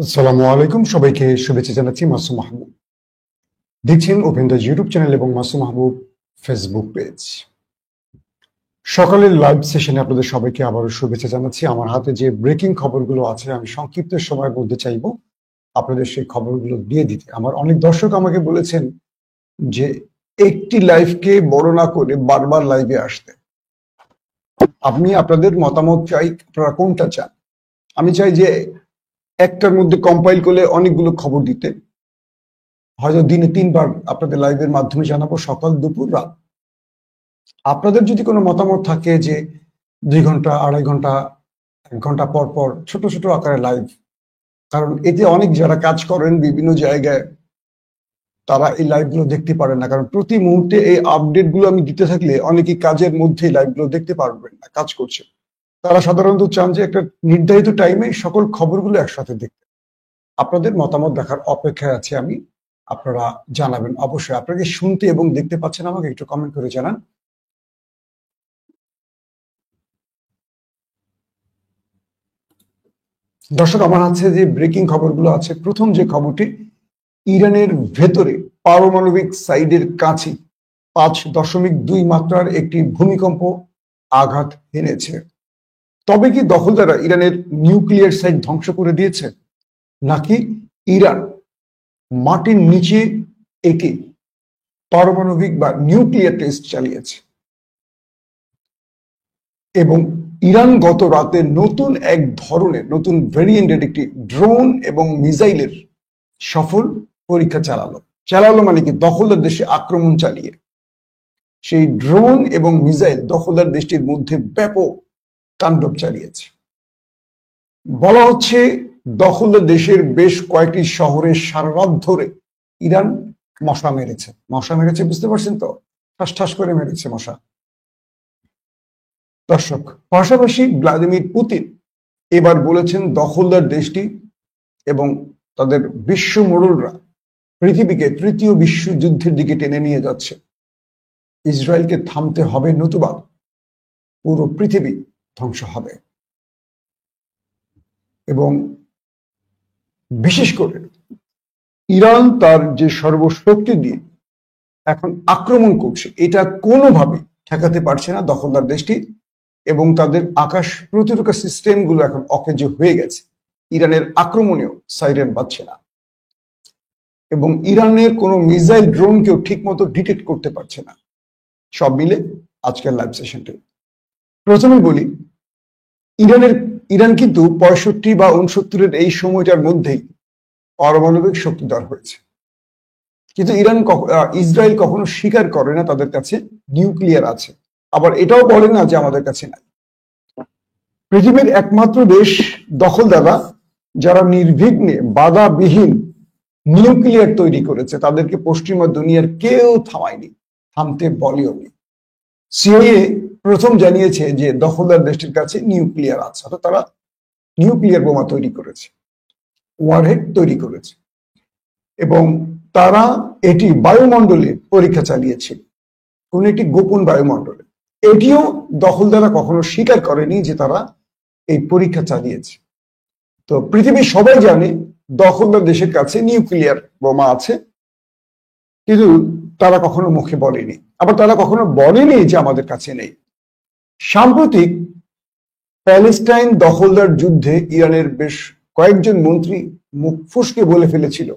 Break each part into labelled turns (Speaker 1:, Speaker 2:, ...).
Speaker 1: আসসালামু আলাইকুম, সবাইকে শুভেচ্ছা জানাচ্ছি। মাসুম মাহবুব দেখছেন ওপেন দ্য ইউটিউব চ্যানেল এবং মাসুম মাহবুব ফেসবুক পেজ। সকালের লাইভ সেশনে আপনাদের সবাইকে আবারও শুভেচ্ছা জানাচ্ছি। আমার হাতে যে ব্রেকিং খবরগুলো আছে আমি সংক্ষিপ্ত সময়ের মধ্যে চাইবো আপনাদের সেই খবরগুলো দিয়ে দিতে। আমার অনেক দর্শক আমাকে বলেছেন যে একটি লাইভকে বড় না করে বারবার লাইভে আসতে। আপনি আপনাদের মতামত চাই, আপনারা কোনটা চান? আমি চাই যে একটার মধ্যে কম্পাইল করলে অনেকগুলো খবর দিতে, হয়তো দিনে 3 বার আপনাদের লাইভের মাধ্যমে জানাবো, সকাল, দুপুর, রাত। আপনাদের যদি কোনো মতামত থাকে যে 2 ঘন্টা, 2.5 ঘন্টা, 1 ঘন্টা পর পর ছোট ছোট আকারে লাইভ, কারণ এতে অনেক যারা কাজ করেন বিভিন্ন জায়গায় তারা এই লাইভগুলো দেখতে পারেন না, কারণ প্রতি মুহূর্তে এই আপডেটগুলো আমি দিতে থাকলে অনেকেই কাজের মধ্যে লাইভগুলো দেখতে পারবেন না, কাজ করছে। তারা সাধারণত চান যে একটা নির্ধারিত টাইমে সকল খবরগুলো একসাথে দেখতে। আপনাদের মতামত দেখার অপেক্ষায় আছে আমি। আপনারা জানাবেন অবশ্যই। আপনাকে শুনতে এবং দেখতে পাচ্ছেন আমাকে একটু কমেন্ট করে জানান। দর্শক, আমার আছে যে ব্রেকিং খবরগুলো আছে। প্রথম যে খবরটি, ইরানের ভেতরে পারমাণবিক সাইডের কাছে 5.2 মাত্রার একটি ভূমিকম্প আঘাত হেনেছে। তবে কি দখলদাররা ইরানের নিউক্লিয়ার সাইট ধ্বংস করে দিয়েছে, নাকি ইরান মাটির নিচে একে পারমাণবিক বা নিউক্লিয়ার টেস্ট চালিয়েছে? এবং ইরান গত রাতে নতুন এক ধরনের নতুন ভেরিয়েন্টের একটি ড্রোন এবং মিসাইলের সফল পরীক্ষা চালালো মানে কি, দখলদার দেশে আক্রমণ চালিয়ে সেই ড্রোন এবং মিসাইল দখলদার দেশটির মধ্যে ব্যাপক তাণ্ডব চালিয়েছে। বলা হচ্ছে দখলদার দেশের বেশ কয়েকটি শহরে সারা রাত ধরে ইরান মশা মেরেছে। বুঝতে পারছেন তো? ঠাস ঠাস করে মেরেছে মশা। দর্শক, পাশাপাশি ভ্লাদিমির পুতিন এবার বলেছেন দখলদার দেশটি এবং তাদের বিশ্ব মোড়লরা পৃথিবীকে তৃতীয় বিশ্বযুদ্ধের দিকে টেনে নিয়ে যাচ্ছে। ইসরায়েলকে থামতে হবে, নতুবা পুরো পৃথিবী ধ্বংস হবে। এবং বিশেষ করে ইরান তার যে সর্বশক্তি দিয়ে এখন আক্রমণ করছে, এটা কোনোভাবে ঠেকাতে পারছে না দখলদার দেশটি, এবং তাদের আকাশ প্রতিরক্ষা সিস্টেমগুলো এখন অকেজ হয়ে গেছে। ইরানের আক্রমণেও সাইরেন বাজছে না, এবং ইরানের কোনো মিসাইল ড্রোনকেও ঠিক মতো ডিটেক্ট করতে পারছে না। সব মিলে আজকের লাইভ সেশনটি প্রথমে বলি, ইরান কিন্তু 65 বা 69-এর এই সময়টার মধ্যেই পারমাণবিক শক্তিধর হয়েছে, কিন্তু ইসরায়েল কখনো স্বীকার করে না তাদের কাছে নিউক্লিয়ার আছে, আবার এটাও বলে না যে আমাদের কাছে নাই। পৃথিবীর একমাত্র দেশ দখলদাররা যারা নির্বিঘ্নে বাধাবিহীন নিউক্লিয়ার তৈরি করেছে, তাদেরকে পশ্চিমা দুনিয়ার কেউ থামতে বলেওনি। সিআইএ প্রথম জানিয়েছে যে দখলদার দেশটির কাছে নিউক্লিয়ার আছে, অর্থাৎ তারা নিউক্লিয়ার বোমা তৈরি করেছে, ওয়ারহেড তৈরি করেছে, এবং তারা এটি বায়ুমণ্ডলে পরীক্ষা চালিয়েছিল, কোন একটি গোপন বায়ুমণ্ডলে। এটিও দখলদাররা কখনো স্বীকার করেনি যে তারা এই পরীক্ষা চালিয়েছে। তো পৃথিবীর সবাই জানে দখলদার দেশের কাছে নিউক্লিয়ার বোমা আছে, কিন্তু তারা কখনো মুখে বলেনি, আবার তারা কখনো বলেনি যে আমাদের কাছে নেই। সাম্প্রতিক প্যালেস্টাইন দখলদার যুদ্ধে ইরানের বেশ কয়েকজন মন্ত্রী মুখ ফুসকে বলে ফেলেছিল,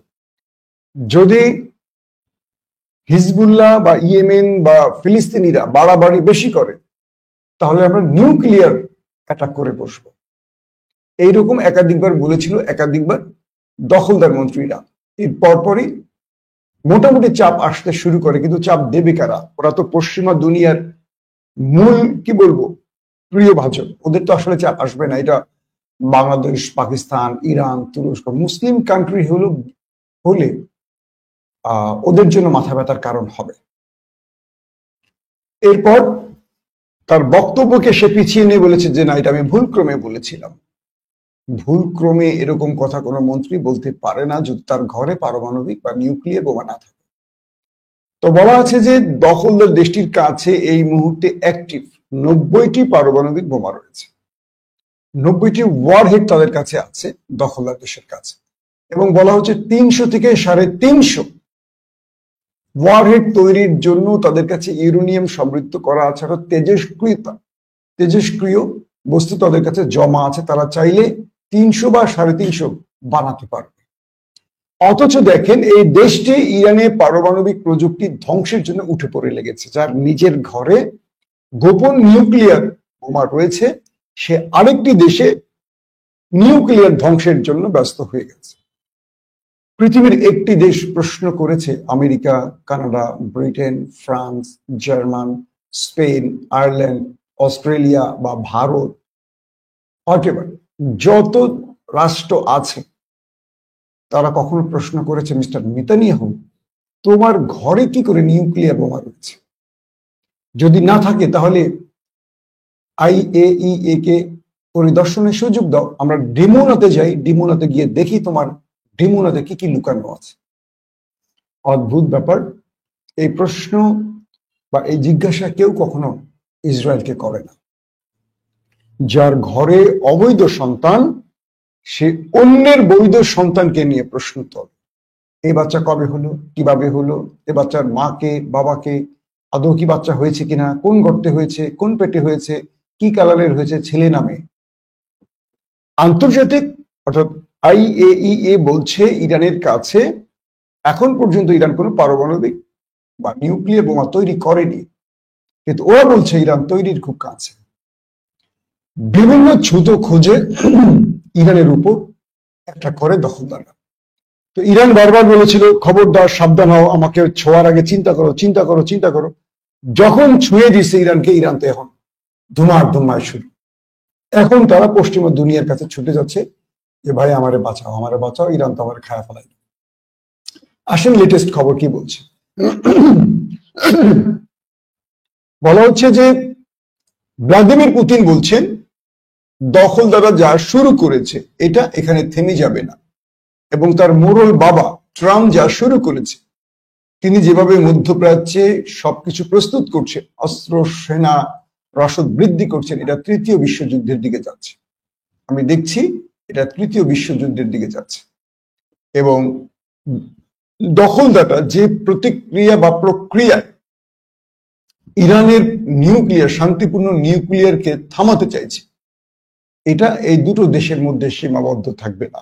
Speaker 1: যদি হিজবুল্লাহ বা ইয়েমেন বা ফিলিস্তিনিরা বাড়াবাড়ি বেশি করে তাহলে আমরা নিউক্লিয়ার অ্যাটাক করে বসবো। এইরকম একাধিকবার বলেছিল, একাধিকবার দখলদার মন্ত্রীরা। এর পরপরই মোটামুটি চাপ আসতে শুরু করে, কিন্তু চাপ দেবে কারা? ওরা তো পশ্চিমা দুনিয়ার মূল কি বলবো প্রিয় ভাজন, ওদের তো আসলে চাপ আসবে না। এটা বাংলাদেশ, পাকিস্তান, ইরান, তুরস্ক, মুসলিম কান্ট্রি হলে ওদের জন্য মাথা ব্যথার কারণ হবে। এরপর তার বক্তব্যকে সে পিছিয়ে নিয়ে বলেছে যে না, এটা আমি ভুলক্রমে বলেছিলাম। ভুলক্রমে এরকম কথা কোনো মন্ত্রী বলতে পারে না যদি তার ঘরে পারমাণবিক বা নিউক্লিয়ার বোমা না থাকে। তো বলা আছে যে দখলদার দেশটির কাছে এই মুহূর্তে অ্যাক্টিভ 90টি পারমাণবিক বোমা রয়েছে, 90টি ওয়ারহেড তাদের কাছে আছে দখলদার দেশের কাছে। এবং বলা হচ্ছে 300 থেকে 350 ওয়ারহেড তৈরির জন্য তাদের কাছে ইউরেনিয়াম সমৃদ্ধ করা আছে, আরো তেজস্ক্রিয় বস্তু তাদের কাছে জমা আছে, তারা চাইলে 300 বা 350 বানাতে পারবে। অথচ দেখেন এই দেশটি ইরানে পারমাণবিক প্রযুক্তি ধ্বংসের জন্য উঠে পড়ে লেগেছে, যার নিজের ঘরে গোপন নিউক্লিয়ার বোমা রয়েছে, সে আরেকটি দেশে নিউক্লিয়ার ধ্বংসের জন্য ব্যস্ত হয়ে গেছে। পৃথিবীর একটি দেশ প্রশ্ন করেছে, America, Canada, Britain, France, German, Spain, Ireland, Australia বা ভারত, যত রাষ্ট্র আছে তারা কখনো প্রশ্ন করেছে, মিস্টার নেতানিয়াহু, তোমার ঘরে কি করে নিউক্লিয়ার বোমা রয়েছে? যদি না থাকে তাহলে IAEA কে পরিদর্শনের সুযোগ দাও, আমরা ডিমোনাতে যাই, ডিমোনাতে গিয়ে দেখি তোমার ডিমোনাতে কি কি লুকানো আছে। অদ্ভুত ব্যাপার। এই প্রশ্ন বা এই জিজ্ঞাসা কেউ কখনো ইসরায়েলকে করে না। যার ঘরে অবৈধ সন্তান, সে অন্যের বৈধ সন্তানকে নিয়ে প্রশ্ন তোলে, এই বাচ্চা কবে হলো, কিভাবে হলো, এ বাচ্চার মাকে, বাবাকে, আদৌ কি বাচ্চা হয়েছে কিনা, কোন গর্তে হয়েছে, কোন পেটে হয়েছে, কি কালারের হয়েছে, ছেলে নামে। আন্তর্জাতিক অর্থাৎ IAEA বলছে ইরানের কাছে এখন পর্যন্ত ইরান কোনো পারমাণবিক বা নিউক্লিয়ার বোমা তৈরি করেনি, কিন্তু ওরা বলছে ইরান তৈরির খুব কাছে। বিভিন্ন ছুতো খোঁজে ইরানের উপর একটা করে দখলদাররা। তো ইরান বারবার বলেছিল, খবরদার, সাবধান হও, আমাকে ছোঁয়ার আগে চিন্তা করো, চিন্তা করো, চিন্তা করো। যখন ছুঁয়ে দিচ্ছে ইরানকে, ইরান তো এখন ধুমায় শুরু। এখন তারা পশ্চিমা দুনিয়ার কাছে ছুটে যাচ্ছে যে ভাই আমারে বাঁচাও, আমারে বাঁচাও, ইরান তো আমার খায়া ফেলাই। আসেন লেটেস্ট খবর কি বলছে। বলা হচ্ছে যে ভ্লাদিমির পুতিন বলছেন দখলদাররা যা শুরু করেছে এটা এখানে থেমে যাবে না, এবং তার মোড়ল বাবা ট্রাম্প যা শুরু করেছে, তিনি যেভাবে মধ্যপ্রাচ্যে সবকিছু প্রস্তুত করছে, অস্ত্র, সেনা, রসদ বৃদ্ধি করছেন, এটা তৃতীয় বিশ্বযুদ্ধের দিকে যাচ্ছে। আমি দেখছি এটা তৃতীয় বিশ্বযুদ্ধের দিকে যাচ্ছে। এবং দখলদাররা যে প্রতিক্রিয়া বা প্রক্রিয়ায় ইরানের নিউক্লিয়ার, শান্তিপূর্ণ নিউক্লিয়ারকে থামাতে চাইছে, এটা এই দুটো দেশের মধ্যে সীমাবদ্ধ থাকবে না,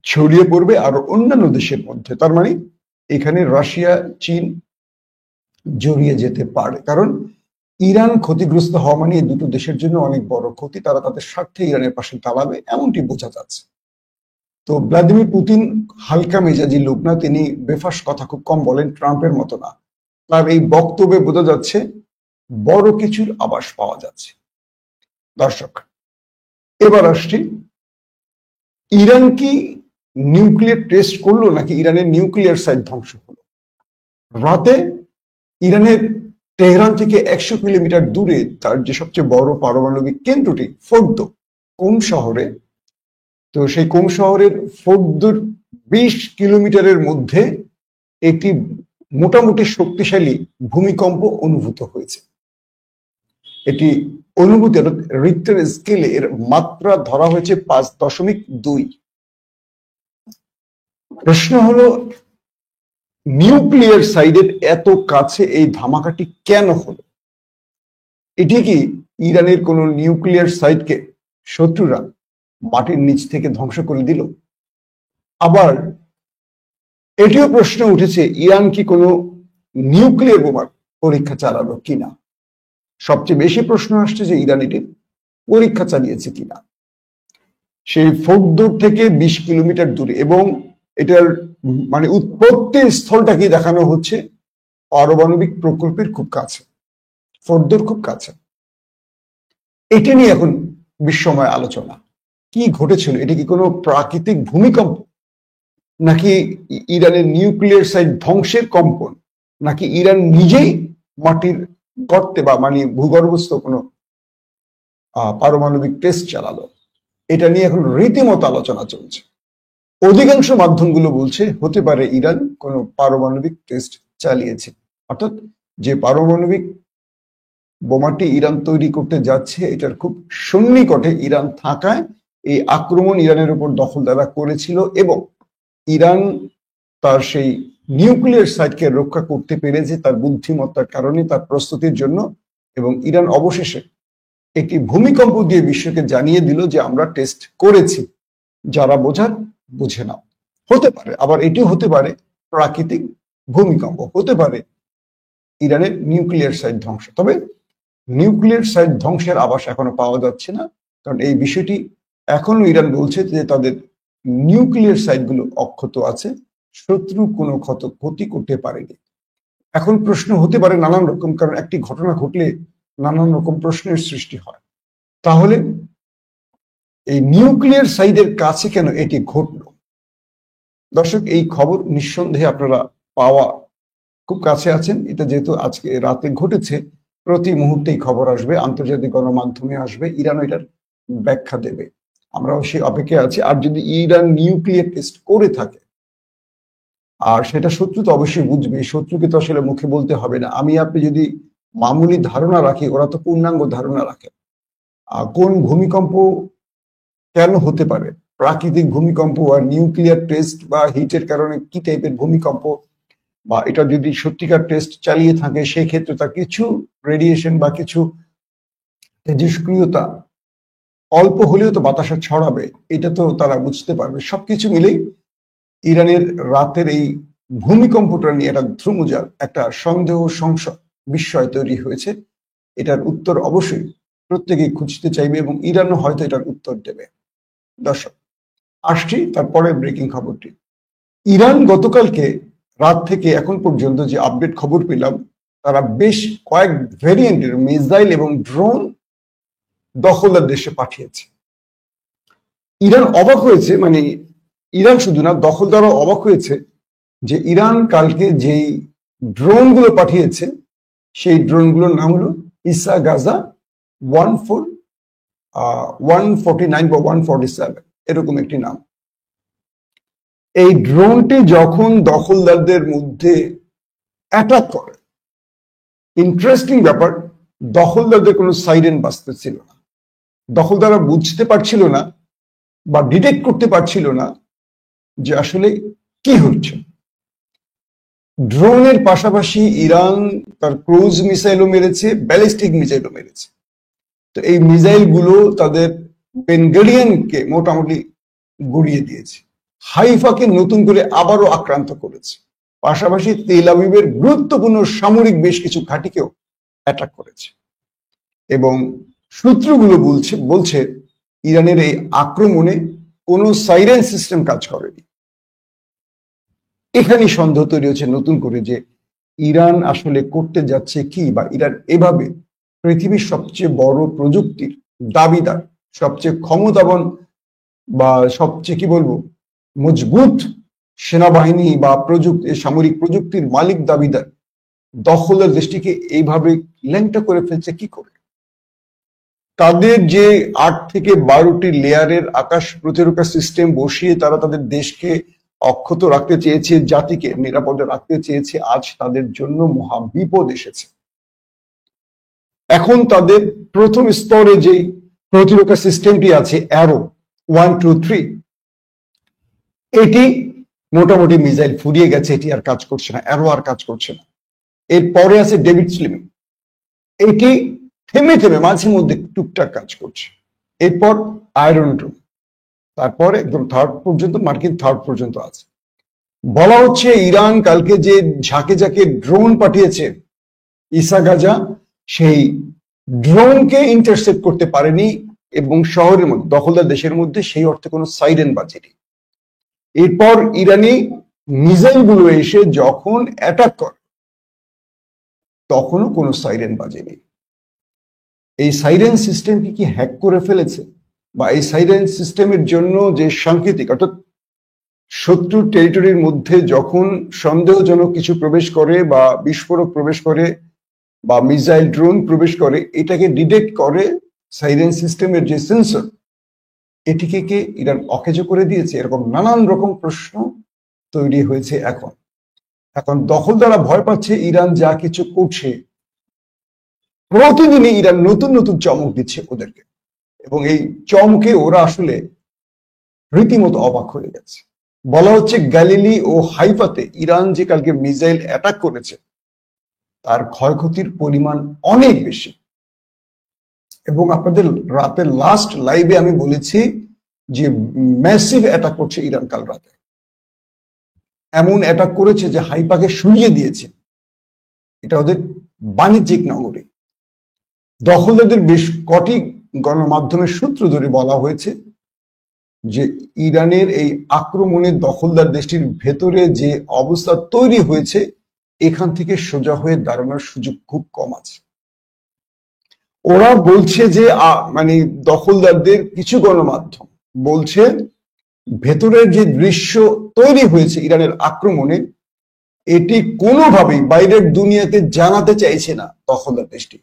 Speaker 1: ছড়িয়ে পড়বে আরো অন্যান্য দেশের মধ্যে। তার মানে এখানে রাশিয়া, চীন জড়িয়ে যেতে পারে, কারণ ইরান ক্ষতিগ্রস্ত হওয়া মানে এই দুটো দেশের জন্য অনেক বড় ক্ষতি। তারা তাদের স্বার্থে ইরানের পাশে দাঁড়াবে, এমনটি বোঝা যাচ্ছে। তো ভ্লাদিমির পুতিন হালকা মেজাজি লোক না, তিনি বেফাস কথা খুব কম বলেন, ট্রাম্পের মতো না। তার এই বক্তব্যে বোঝা যাচ্ছে বড় কিছুর আভাস পাওয়া যাচ্ছে। দর্শক, এবার আসছি, ইরান কি নিউক্লিয়ার টেস্ট করলো নাকি ইরানের নিউক্লিয়ার সাইট ধ্বংস হলো? রাতে ইরানের তেহরান থেকে 100 কিলোমিটার দূরে তার যে সবচেয়ে বড় পারমাণবিক কেন্দ্রটি ফোর্দো, কোম শহরে, তো সেই কোম শহরের ফোর্দোর 20 কিলোমিটারের মধ্যে একটি মোটামুটি শক্তিশালী ভূমিকম্প অনুভূত হয়েছে। এটি অনুভূতি রিক্টার স্কেলে এর মাত্রা ধরা হয়েছে 5.2। প্রশ্ন হলো, নিউক্লিয়ার সাইডের এত কাছে এই ধামাকাটি কেন হলো? এটি কি ইরানের কোন নিউক্লিয়ার সাইটকে শত্রুরা মাটির নিচ থেকে ধ্বংস করে দিল? আবার এটিও প্রশ্ন উঠেছে, ইরান কি কোনো নিউক্লিয়ার বোমার পরীক্ষা চালালো কিনা? সবচেয়ে বেশি প্রশ্ন আসছে যে ইরান এটি পরীক্ষা চালিয়েছে কিনা। সেই ফোর্দো থেকে 20 কিলোমিটার দূরে, এবং এটার মানে উৎপত্তি স্থলটাকে দেখানো হচ্ছে পারমাণবিক প্রকল্পের খুব কাছে, ফোর্দোর খুব কাছে। এটি নিয়ে এখন বিশ্বময় আলোচনা। কি ঘটেছিল? এটি কি কোনো প্রাকৃতিক ভূমিকম্প, নাকি ইরানের নিউক্লিয়ার সাইট ধ্বংসের কম্পন, নাকি ইরান নিজেই মাটির গর্তে বা মানে ভূগর্ভস্থ কোনো পারমাণবিক টেস্ট চালালো? এটা নিয়ে এখন রীতিমতো আলোচনা চলছে। অধিকাংশ মাধ্যমগুলো বলছে হতে পারে ইরান কোনো পারমাণবিক টেস্ট চালিয়েছে, অর্থাৎ যে পারমাণবিক বোমাটি ইরান তৈরি করতে যাচ্ছে এটার খুব সন্নিকটে ইরান থাকায় এই আক্রমণ ইরানের উপর দখলদাররা করেছিল এবং ইরান তার সেই নিউক্লিয়ার সাইটকে রক্ষা করতে পেরেছে তার বুদ্ধিমত্তার কারণে, তার প্রস্তুতির জন্য। এবং ইরান অবশেষে একটি ভূমিকম্প দিয়ে বিশ্বকে জানিয়ে দিল যে আমরা টেস্ট করেছি, যারা বোঝার বুঝে নাও। হতে পারে আবার এটিও হতে পারে প্রাকৃতিক ভূমিকম্প, হতে পারে ইরানের নিউক্লিয়ার সাইট ধ্বংস। তবে নিউক্লিয়ার সাইট ধ্বংসের আভাস এখনো পাওয়া যাচ্ছে না, কারণ এই বিষয়টি এখনো ইরান বলছে যে তাদের নিউক্লিয়ার সাইটগুলো অক্ষত আছে, শত্রু কোনো ক্ষতি করতে পারেনি। এখন প্রশ্ন হতে পারে নানান রকম, কারণ একটি ঘটনা ঘটলে নানান রকম প্রশ্নের সৃষ্টি হয়। তাহলে এই নিউক্লিয়ার সাইটের কাছে কেন এটি ঘটলো? দর্শক, এই খবর নিঃসন্দেহে আপনারা পাওয়া খুব কাছে আছেন। এটা যেহেতু আজকে রাতে ঘটেছে, প্রতি মুহূর্তেই খবর আসবে, আন্তর্জাতিক গণমাধ্যমে আসবে, ইরান এটার ব্যাখ্যা দেবে। আমরাও সেই অপেক্ষায় আছি। আর যদি ইরান নিউক্লিয়ার টেস্ট করে থাকে, আর সেটা শত্রু তো অবশ্যই বুঝবে, শত্রুকে তো আসলে মুখে বলতে হবে না। আমি আপনি যদি মামুলি ধারণা রাখি, ওরা তো পূর্ণাঙ্গ ধারণা রাখে। কোন ভূমিকম্প কেন হতে পারে, প্রাকৃতিক ভূমিকম্প আর নিউক্লিয়ার টেস্ট বা হিটের কারণে কি টাইপের ভূমিকম্প, বা এটা যদি সত্যিকার টেস্ট চালিয়ে থাকে সেই ক্ষেত্রে তার কিছু রেডিয়েশন বা কিছু তেজস্ক্রিয়তা অল্প হলেও তো বাতাসে ছড়াবে, এটা তো তারা বুঝতে পারবে। সবকিছু মিলেই ইরানের রাতের এই ভূমিকম্পটা নিয়ে একটা ধ্রুমজাল, একটা সন্দেহ, সংশয়, বিস্ময় তৈরি হয়েছে। এটার উত্তর অবশ্যই প্রত্যেকেই খুঁজতে চাইবে এবং ইরানও হয়তো এটার উত্তর দেবে। দর্শক, আসছি তারপরে ব্রেকিং খবরটি। ইরান গতকালকে রাত থেকে এখন পর্যন্ত যে আপডেট খবর পেলাম, তারা বেশ কয়েক ভেরিয়েন্টের মিসাইল এবং ড্রোন দখলদার দেশে পাঠিয়েছে। ইরান অবাক হয়েছে, মানে ইরান শুধু না, দখলদারও অবাক হয়েছে যে ইরান কালকে যেই ড্রোনগুলো পাঠিয়েছে সেই ড্রোনগুলোর নাম হলো ইসা গাজা 149 বা 147, এরকম একটি নাম। এই ড্রোনটি যখন দখলদারদের মধ্যে অ্যাটাক করে, ইন্টারেস্টিং ব্যাপার, দখলদারদের কোনো সাইরেন বাজতেছিল না। দখলদাররা বুঝতে পারছিল না বা ডিটেক্ট করতে পারছিল না যে আসলে কি হচ্ছে। ড্রোনের পাশাপাশি ইরান তার ক্রুজ মিসাইলও মেরেছে, ব্যালিস্টিক মিসাইলও মেরেছে। তো এই মিসাইলগুলো তাদের বেনগারিয়ানকে মোটামুটি গুড়িয়ে দিয়েছে, হাইফাকে নতুন করে আবারও আক্রান্ত করেছে, পাশাপাশি তেল আবিবের গুরুত্বপূর্ণ সামরিক বেশ কিছু ঘাঁটিকেও অ্যাটাক করেছে। এবং সূত্রগুলো বলছে ইরানের এই আক্রমণে কোনো সাইরেন সিস্টেম কাজ করেনি। এখানেই সন্দেহ তৈরি হচ্ছে নতুন করে যে ইরান আসলে করতে যাচ্ছে কি, বা ইরান এভাবে পৃথিবীর সবচেয়ে বড় প্রযুক্তির দাবিদার, সবচেয়ে ক্ষমতাবান বা সবচেয়ে কি বলবো মজবুত সেনাবাহিনী বা সামরিক প্রযুক্তির মালিক দাবিদার দখলের দেশটিকে এইভাবে ল্যাংটা করে ফেলছে কি করে? তাদের যে 8 থেকে 12টি লেয়ারের আকাশ প্রতিরক্ষা সিস্টেম বসিয়ে তারা তাদের দেশকে অক্ষত রাখতে চেয়েছে, জাতিকে নিরাপদে রাখতে চেয়েছে, আজ তাদের জন্য মহা বিপদ এসেছে। এখন তাদের প্রথম স্তরে যে প্রতিরক্ষা সিস্টেমটি আছে অ্যারো 1, 2, 3, এটি মোটামুটি মিসাইল ফুরিয়ে গেছে, এটি আর কাজ করছে না, অ্যারো আর কাজ করছে না। এরপরে আছে ডেভিড স্লিম, এটি থেমে থেমে মাঝে মধ্যে টুকটাক কাজ করছে। এরপর আয়রন ড্রোন, তারপর একদম থার্ড পর্যন্ত, মার্কিন থার্ড পর্যন্ত আছে। বলা হচ্ছে ইরান কালকে যে ঝাঁকে ঝাঁকে ড্রোন পাঠিয়েছে ইসা গাজা, সেই ড্রোনকে ইন্টারসেপ্ট করতে পারেনি এবং শহরের মধ্যে, দখলদার দেশের মধ্যে সেই অর্থে কোনো সাইরেন বাজেনি। এরপর ইরানি মিসাইলগুলো এসে যখন অ্যাটাক করে তখনও কোনো সাইরেন বাজেনি। এই সাইরেন সিস্টেমকে কি হ্যাক করে ফেলেছে, বা এই সাইরেন সিস্টেমের জন্য যে সাংকেতিক, অর্থাৎ শত্রুর টেরিটরির মধ্যে যখন সন্দেহজনক কিছু প্রবেশ করে বা বিস্ফোরক প্রবেশ করে বা মিসাইল ড্রোন প্রবেশ করে, এটাকে ডিটেক্ট করে সাইরেন সিস্টেমের যে সেন্সর, এটিকে কে ইরান অকেজো করে দিয়েছে? এরকম নানান রকম প্রশ্ন তৈরি হয়েছে। এখন দখলদাররা ভয় পাচ্ছে ইরান যা কিছু করছে, প্রতিদিনই ইরান নতুন নতুন চমক দিচ্ছে ওদেরকে, এবং এই চমকে ওরা আসলে রীতিমতো অবাক হয়ে গেছে। বলা হচ্ছে গ্যালিলি ও হাইফাতে ইরান যে কালকে মিসাইল অ্যাটাক করেছে তার ক্ষয়ক্ষতির পরিমাণ অনেক বেশি। এবং আপনাদের রাতের লাস্ট লাইভে আমি বলেছি যে ম্যাসিভ অ্যাটাক করছে ইরান কাল রাতে, এমন অ্যাটাক করেছে যে হাইফাকে সরিয়ে দিয়েছে। এটা ওদের বাণিজ্যিক নগরী। দখলদারদের বেশ কটি গণমাধ্যমের সূত্র ধরে বলা হয়েছে যে ইরানের এই আক্রমণে দখলদার দেশটির ভেতরে যে অবস্থা তৈরি হয়েছে এখান থেকে সোজা হয়ে দাঁড়ানোর সুযোগ খুব কম আছে। ওরা বলছে যে মানে দখলদারদের কিছু গণমাধ্যম বলছে ভেতরের যে দৃশ্য তৈরি হয়েছে ইরানের আক্রমণে এটি কোনোভাবেই বাইরের দুনিয়াকে জানাতে চাইছে না দখলদার দেশটি।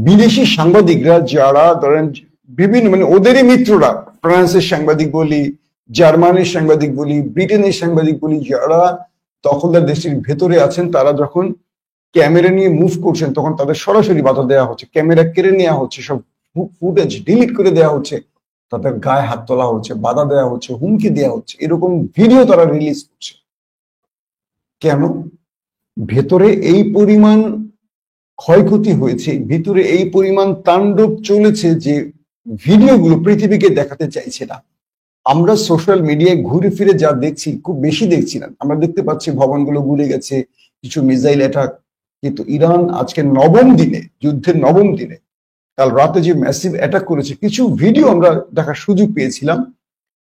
Speaker 1: বিদেশি সাংবাদিকরা যারা ধরেন বিভিন্ন মানে ওদেরই মিত্ররা, ফ্রান্সের সাংবাদিক বলি, জার্মানির সাংবাদিক বলি, ব্রিটেনের সাংবাদিক বলি, যারা দখলদার দেশটির ভেতরে আছেন তারা যখন ক্যামেরা নিয়ে মুভ করছেন তখন তাদের সরাসরি বাধা দেওয়া হচ্ছে, ক্যামেরা কেড়ে নেওয়া হচ্ছে, সব ফুটেজ ডিলিট করে দেওয়া হচ্ছে, তাদের গায়ে হাত তোলা হচ্ছে, বাধা দেওয়া হচ্ছে, হুমকি দেওয়া হচ্ছে, এরকম ভিডিও তারা রিলিজ করছে। কেন? ভেতরে এই পরিমাণ ক্ষয়ক্ষতি হয়েছে, ভিতরে এই পরিমাণ তাণ্ডব চলেছে যে ভিডিওগুলো পৃথিবীকে দেখাতে চাইছে না। আমরা সোশ্যাল মিডিয়ায় ঘুরে ফিরে যা দেখছি খুব বেশি দেখছি না, আমরা দেখতে পাচ্ছি ভবনগুলো গুড়ে গেছে, কিছু মিসাইল অ্যাটাক, কিন্তু ইরান আজকে নবম দিনে, যুদ্ধের নবম দিনে কাল রাতে যে ম্যাসিভ অ্যাটাক করেছে কিছু ভিডিও আমরা দেখার সুযোগ পেয়েছিলাম,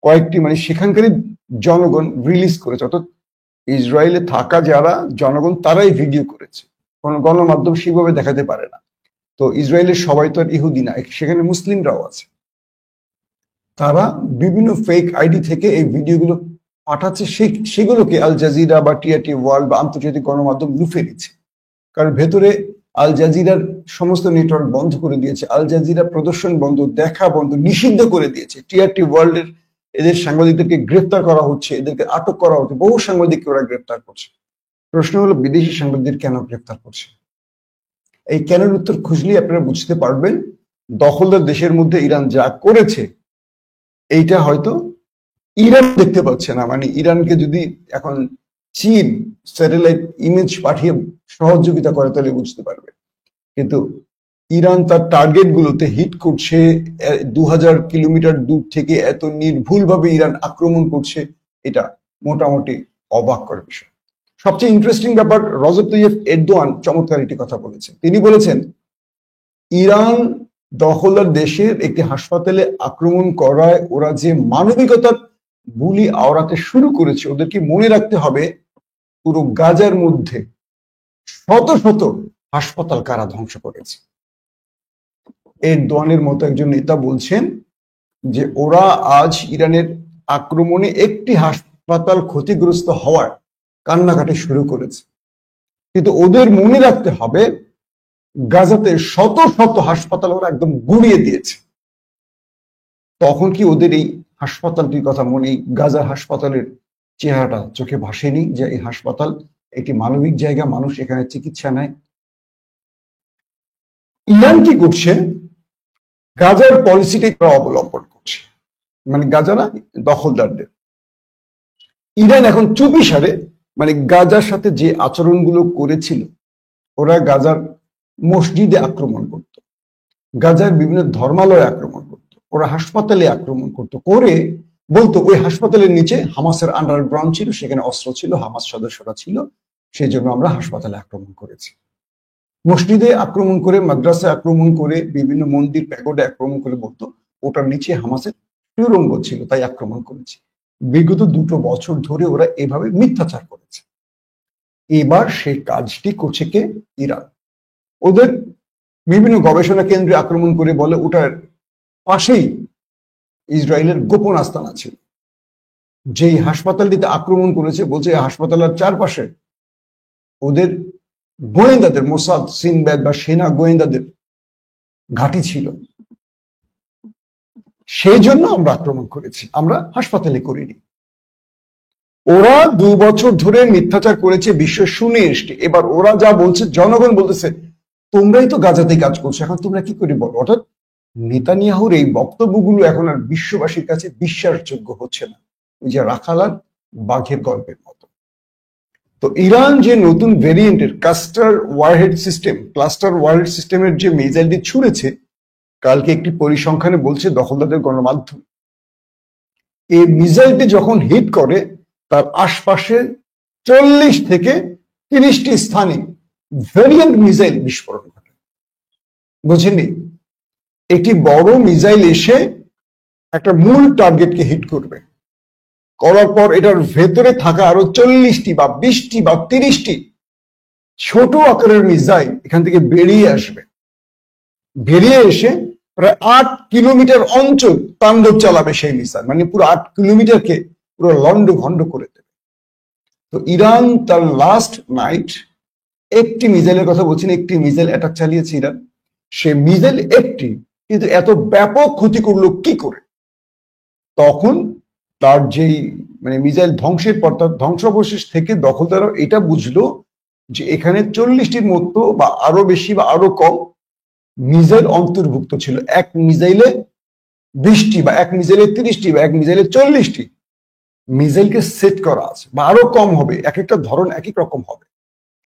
Speaker 1: কয়েকটি মানে সেখানকারই জনগণ রিলিজ করেছে, অর্থাৎ ইসরায়েলে থাকা যারা জনগণ তারাই ভিডিও করেছে, কোন গণমাধ্যম সেভাবে দেখাতে পারে না। তো ইসরায়েলের সবাই তো আর ইহুদি না, সেখানে মুসলিমরাও আছে, তারা বিভিন্ন ফেক আইডি থেকে এই ভিডিওগুলো পাঠাচ্ছে, সেগুলোকে আল জাজিরা বা টিআরটি ওয়ার্ল্ড বা আন্তর্জাতিক গণমাধ্যম লুফে নিচ্ছে। কারণ ভেতরে আল জাজিরার সমস্ত নেটওয়ার্ক বন্ধ করে দিয়েছে, আল জাজিরা প্রদর্শন বন্ধ, দেখা বন্ধ, নিষিদ্ধ করে দিয়েছে। টিআরটি ওয়ার্ল্ডের এদের সাংবাদিকদেরকে গ্রেফতার করা হচ্ছে, এদেরকে আটক করা হচ্ছে, বহু সাংবাদিককে ওরা গ্রেফতার করছে। প্রশ্ন হলো বিদেশি সাংবাদিকদের কেন গ্রেফতার করছে? এই কেনের উত্তর খুঁজলেই আপনারা বুঝতে পারবেন দখলদার দেশের মধ্যে ইরান যা করেছে এইটা হয়তো ইরান দেখতে পাচ্ছে না। মানে ইরানকে যদি এখন চীন স্যাটেলাইট ইমেজ পাঠিয়ে সহযোগিতা করে তাহলে বুঝতে পারবে, কিন্তু ইরান তার টার্গেট গুলোতে হিট করছে, 2000 কিলোমিটার দূর থেকে এত নির্ভুলভাবে ইরান আক্রমণ করছে, এটা মোটামুটি অবাক করার বিষয়। সবচেয়ে ইন্টারেস্টিং ব্যাপার, রজব তৈয়ব এরদোয়ান চমৎকার একটি কথা বলেছেন। তিনি বলেছেন ইরান দখলদার দেশের একটি হাসপাতালে আক্রমণ করায় ওরা যে মানবিকতার বুলি আওড়াতে শুরু করেছে, ওদেরকে মনে রাখতে হবে পুরো গাজার মধ্যে শত শত হাসপাতাল কারা ধ্বংস করেছে। এরদোয়ানের মতো একজন নেতা বলছেন যে ওরা আজ ইরানের আক্রমণে একটি হাসপাতাল ক্ষতিগ্রস্ত হওয়ার কান্নাকাটি শুরু করেছে, কিন্তু ওদের মনে রাখতে হবে গাজাতে শত শত হাসপাতাল ওরা একদম গুড়িয়ে দিয়েছে। তখন কি ওদের এই হাসপাতালটির কথা মনে, এই গাজার হাসপাতালের চেহারাটা চোখে ভাসেনি যে এই হাসপাতাল একটি মানবিক জায়গা, মানুষ এখানে চিকিৎসা নেয়? ইরান কি করছে? গাজার পলিসিটি তারা অবলম্বন করছে, মানে গাজারা দখলদারদের। ইরান এখন চুপিসারে মানে গাজার সাথে যে আচরণগুলো করেছিল, ওরা গাজার মসজিদে আক্রমণ করত, গাজার বিভিন্ন ধর্মালয়ে আক্রমণ করত, ওরা হাসপাতালে আক্রমণ করত, করে বলতো ওই হাসপাতালের নিচে হামাসের আন্ডারগ্রাউন্ড ছিল, সেখানে অস্ত্র ছিল, হামাস সদস্যরা ছিল, সেই জন্য আমরা হাসপাতালে আক্রমণ করেছি। মসজিদে আক্রমণ করে, মাদ্রাসায় আক্রমণ করে, বিভিন্ন মন্দির প্যাগোডে আক্রমণ করে বলতো ওটার নিচে হামাসের সুরঙ্গ ছিল তাই আক্রমণ করেছে। বিগত 2 বছর ধরে ওরা এভাবে মিথ্যাচার করেছে। এবার সেই কাজটি করছে কে? ইরান। ওদের বিভিন্ন গবেষণা কেন্দ্রে আক্রমণ করে বলে ওটার পাশেই ইসরায়েলের গোপন আস্তানা ছিল। যেই হাসপাতালটিতে আক্রমণ করেছে বলছে হাসপাতালের চারপাশে ওদের গোয়েন্দাদের, মোসাদ, সিনব্যাদ বা সেনা গোয়েন্দাদের ঘাঁটি ছিল, সেই জন্য আমরা আক্রমণ করেছি, আমরা হাসপাতালে করিনি। ওরা 2 বছর ধরে মিথ্যাচার করেছে, বিশ্ব শুনে এসছে। এবার ওরা যা বলছে, জনগণ বলতেছে তোমরাই তো গাজাতে কাজ করছো, এখন তোমরা কি করে বলো? অর্থাৎ নেতানিয়াহুর এই বক্তব্যগুলো এখন আর বিশ্ববাসীর কাছে বিশ্বাসযোগ্য হচ্ছে না, ওই যে রাখাল আর বাঘের গল্পের মতো। তো ইরান যে নতুন ভেরিয়েন্টের ক্লাস্টার ওয়ারহেড সিস্টেমের যে মিসাইলটি ছুড়েছে, কালকে একটি পরিসংখ্যানে বলছে দখলদারদের গণমাধ্যম, এই মিসাইলটি যখন হিট করে তার আশপাশে 40 থেকে 30টি স্থানে ভেরিয়েন্ট মিসাইল বিস্ফোরণ ঘটে। বুঝেননি? একটি বড় মিসাইল এসে একটা মূল টার্গেটকে হিট করবে, করার পর এটার ভেতরে থাকা আরো 40টি বা 20টি বা 30টি ছোট আকারের মিসাইল এখান থেকে বেরিয়ে আসবে, বেরিয়ে এসে প্রায় 8 কিলোমিটার অঞ্চল তাণ্ডব চালাবে সেই মিসাইল, মানে পুরো 8 কিলোমিটারকে পুরো লন্ড ভন্ড করে দেবে। তো ইরান তার লাস্ট নাইট একটি মিসাইলের কথা বলছেন, একটি মিসাইল অ্যাটাক চালিয়েছে ইরান। সে মিসাইল একটি, কিন্তু এত ব্যাপক ক্ষতি করলো কি করে? তখন তার যেই মানে মিসাইল ধ্বংসের পর তার ধ্বংসাবশেষ থেকে দখলদাররা এটা বুঝলো যে এখানে 40টির মতো বা আরো বেশি বা আরো কম মিসাইল অন্তর্ভুক্ত ছিল। এক মিসাইলে 20টি বা এক মিসাইলে 30টি বা এক মিসাইলে 40টি মিসাইলকে সেট করা আছে, বা আরো কম হবে, এক একটা ধরন এক এক রকম হবে।